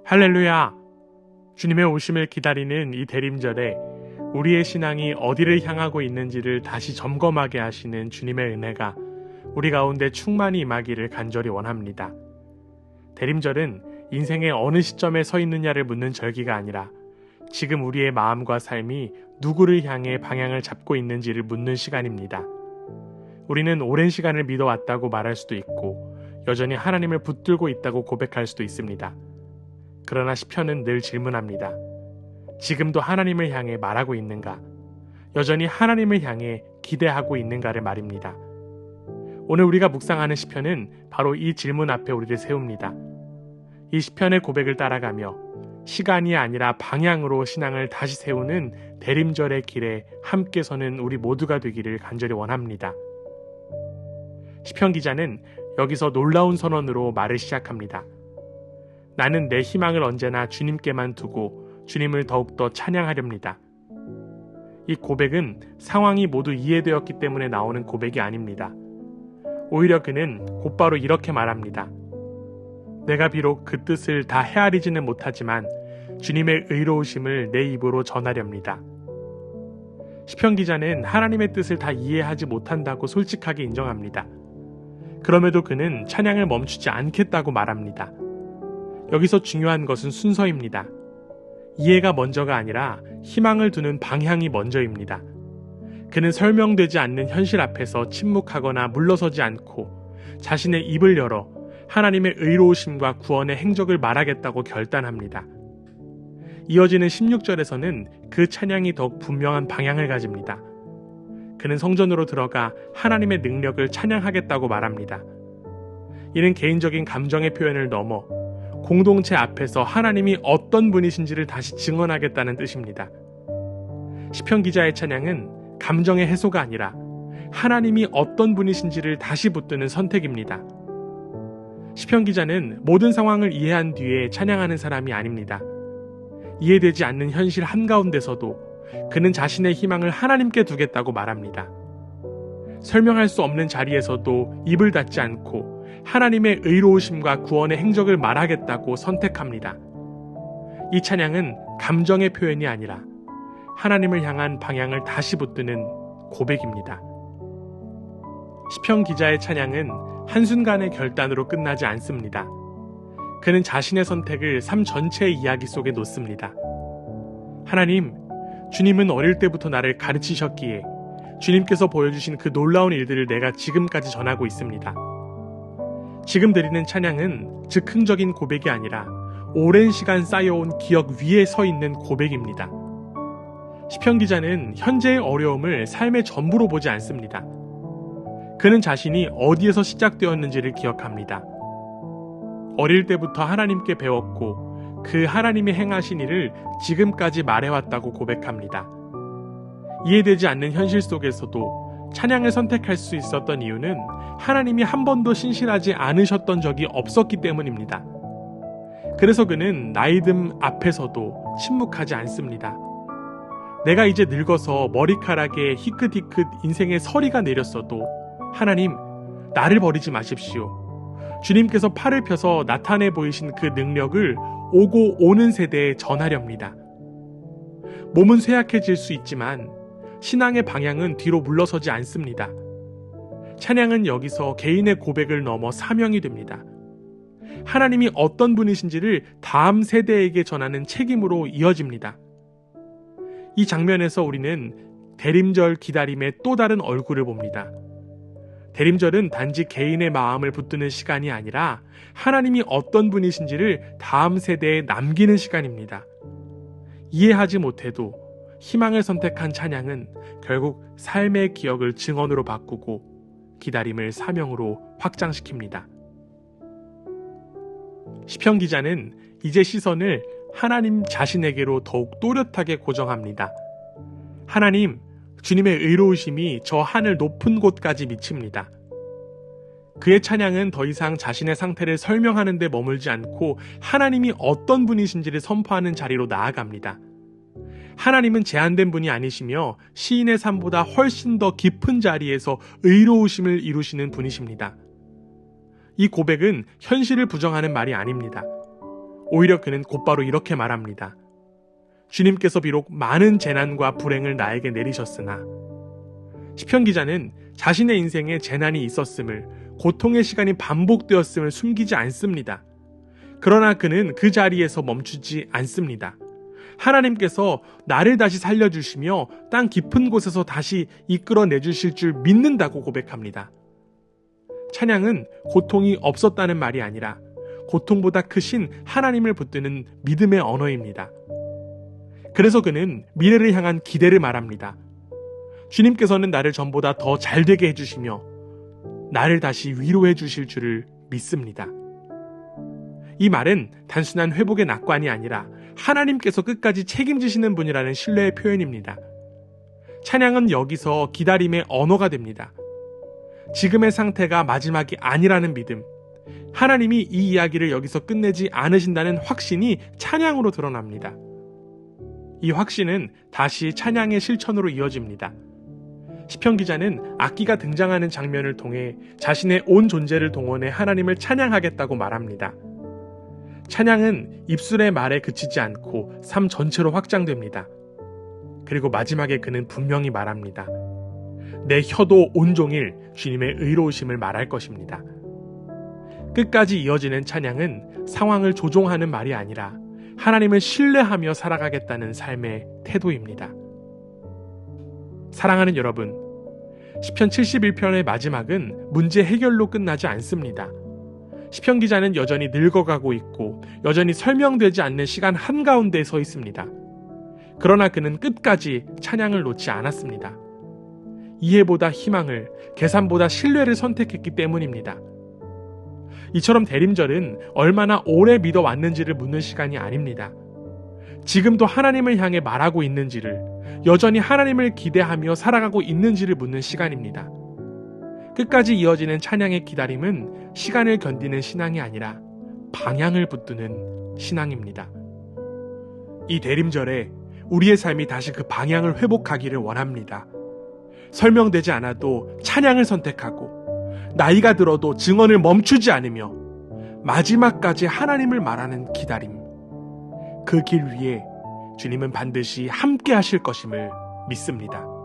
할렐루야! 주님의 오심을 기다리는 이 대림절에 우리의 신앙이 어디를 향하고 있는지를 다시 점검하게 하시는 주님의 은혜가 우리 가운데 충만히 임하기를 간절히 원합니다. 대림절은 인생의 어느 시점에 서 있느냐를 묻는 절기가 아니라 지금 우리의 마음과 삶이 누구를 향해 방향을 잡고 있는지를 묻는 시간입니다. 우리는 오랜 시간을 믿어왔다고 말할 수도 있고 여전히 하나님을 붙들고 있다고 고백할 수도 있습니다. 그러나 시편은 늘 질문합니다. 지금도 하나님을 향해 말하고 있는가? 여전히 하나님을 향해 기대하고 있는가를 말입니다. 오늘 우리가 묵상하는 시편은 바로 이 질문 앞에 우리를 세웁니다. 이 시편의 고백을 따라가며 시간이 아니라 방향으로 신앙을 다시 세우는 대림절의 길에 함께 서는 우리 모두가 되기를 간절히 원합니다. 시편 기자는 여기서 놀라운 선언으로 말을 시작합니다. 나는 내 희망을 언제나 주님께만 두고 주님을 더욱더 찬양하렵니다. 이 고백은 상황이 모두 이해되었기 때문에 나오는 고백이 아닙니다. 오히려 그는 곧바로 이렇게 말합니다. 내가 비록 그 뜻을 다 헤아리지는 못하지만 주님의 의로우심을 내 입으로 전하렵니다. 시편 기자는 하나님의 뜻을 다 이해하지 못한다고 솔직하게 인정합니다. 그럼에도 그는 찬양을 멈추지 않겠다고 말합니다. 여기서 중요한 것은 순서입니다. 이해가 먼저가 아니라 희망을 두는 방향이 먼저입니다. 그는 설명되지 않는 현실 앞에서 침묵하거나 물러서지 않고 자신의 입을 열어 하나님의 의로우심과 구원의 행적을 말하겠다고 결단합니다. 이어지는 16절에서는 그 찬양이 더욱 분명한 방향을 가집니다. 그는 성전으로 들어가 하나님의 능력을 찬양하겠다고 말합니다. 이는 개인적인 감정의 표현을 넘어 공동체 앞에서 하나님이 어떤 분이신지를 다시 증언하겠다는 뜻입니다. 시편 기자의 찬양은 감정의 해소가 아니라 하나님이 어떤 분이신지를 다시 붙드는 선택입니다. 시편 기자는 모든 상황을 이해한 뒤에 찬양하는 사람이 아닙니다. 이해되지 않는 현실 한가운데서도 그는 자신의 희망을 하나님께 두겠다고 말합니다. 설명할 수 없는 자리에서도 입을 닫지 않고 하나님의 의로우심과 구원의 행적을 말하겠다고 선택합니다. 이 찬양은 감정의 표현이 아니라 하나님을 향한 방향을 다시 붙드는 고백입니다. 시편 기자의 찬양은 한순간의 결단으로 끝나지 않습니다. 그는 자신의 선택을 삶 전체의 이야기 속에 놓습니다. 하나님, 주님은 어릴 때부터 나를 가르치셨기에 주님께서 보여주신 그 놀라운 일들을 내가 지금까지 전하고 있습니다. 지금 드리는 찬양은 즉흥적인 고백이 아니라 오랜 시간 쌓여온 기억 위에 서 있는 고백입니다. 시편 기자는 현재의 어려움을 삶의 전부로 보지 않습니다. 그는 자신이 어디에서 시작되었는지를 기억합니다. 어릴 때부터 하나님께 배웠고 그 하나님이 행하신 일을 지금까지 말해왔다고 고백합니다. 이해되지 않는 현실 속에서도 찬양을 선택할 수 있었던 이유는 하나님이 한 번도 신실하지 않으셨던 적이 없었기 때문입니다. 그래서 그는 나이듦 앞에서도 침묵하지 않습니다. 내가 이제 늙어서 머리카락에 희끗희끗 인생의 서리가 내렸어도 하나님, 나를 버리지 마십시오. 주님께서 팔을 펴서 나타내 보이신 그 능력을 오고 오는 세대에 전하렵니다. 몸은 쇠약해질 수 있지만 신앙의 방향은 뒤로 물러서지 않습니다. 찬양은 여기서 개인의 고백을 넘어 사명이 됩니다. 하나님이 어떤 분이신지를 다음 세대에게 전하는 책임으로 이어집니다. 이 장면에서 우리는 대림절 기다림의 또 다른 얼굴을 봅니다. 대림절은 단지 개인의 마음을 붙드는 시간이 아니라 하나님이 어떤 분이신지를 다음 세대에 남기는 시간입니다. 이해하지 못해도 희망을 선택한 찬양은 결국 삶의 기억을 증언으로 바꾸고 기다림을 사명으로 확장시킵니다. 시편 기자는 이제 시선을 하나님 자신에게로 더욱 또렷하게 고정합니다. 하나님, 주님의 의로우심이 저 하늘 높은 곳까지 미칩니다. 그의 찬양은 더 이상 자신의 상태를 설명하는 데 머물지 않고 하나님이 어떤 분이신지를 선포하는 자리로 나아갑니다. 하나님은 제한된 분이 아니시며 시인의 삶보다 훨씬 더 깊은 자리에서 의로우심을 이루시는 분이십니다. 이 고백은 현실을 부정하는 말이 아닙니다. 오히려 그는 곧바로 이렇게 말합니다. 주님께서 비록 많은 재난과 불행을 나에게 내리셨으나, 시편 기자는 자신의 인생에 재난이 있었음을, 고통의 시간이 반복되었음을 숨기지 않습니다. 그러나 그는 그 자리에서 멈추지 않습니다. 하나님께서 나를 다시 살려주시며 땅 깊은 곳에서 다시 이끌어내주실 줄 믿는다고 고백합니다. 찬양은 고통이 없었다는 말이 아니라 고통보다 크신 하나님을 붙드는 믿음의 언어입니다. 그래서 그는 미래를 향한 기대를 말합니다. 주님께서는 나를 전보다 더 잘되게 해주시며 나를 다시 위로해 주실 줄을 믿습니다. 이 말은 단순한 회복의 낙관이 아니라 하나님께서 끝까지 책임지시는 분이라는 신뢰의 표현입니다. 찬양은 여기서 기다림의 언어가 됩니다. 지금의 상태가 마지막이 아니라는 믿음, 하나님이 이 이야기를 여기서 끝내지 않으신다는 확신이 찬양으로 드러납니다. 이 확신은 다시 찬양의 실천으로 이어집니다. 시편 기자는 악기가 등장하는 장면을 통해 자신의 온 존재를 동원해 하나님을 찬양하겠다고 말합니다. 찬양은 입술의 말에 그치지 않고 삶 전체로 확장됩니다. 그리고 마지막에 그는 분명히 말합니다. 내 혀도 온종일 주님의 의로우심을 말할 것입니다. 끝까지 이어지는 찬양은 상황을 조종하는 말이 아니라 하나님을 신뢰하며 살아가겠다는 삶의 태도입니다. 사랑하는 여러분, 시편 71편의 마지막은 문제 해결로 끝나지 않습니다. 시편 기자는 여전히 늙어가고 있고 여전히 설명되지 않는 시간 한가운데에 서 있습니다. 그러나 그는 끝까지 찬양을 놓지 않았습니다. 이해보다 희망을, 계산보다 신뢰를 선택했기 때문입니다. 이처럼 대림절은 얼마나 오래 믿어왔는지를 묻는 시간이 아닙니다. 지금도 하나님을 향해 말하고 있는지를, 여전히 하나님을 기대하며 살아가고 있는지를 묻는 시간입니다. 끝까지 이어지는 찬양의 기다림은 시간을 견디는 신앙이 아니라 방향을 붙드는 신앙입니다. 이 대림절에 우리의 삶이 다시 그 방향을 회복하기를 원합니다. 설명되지 않아도 찬양을 선택하고 나이가 들어도 증언을 멈추지 않으며 마지막까지 하나님을 말하는 기다림, 그 길 위에 주님은 반드시 함께 하실 것임을 믿습니다.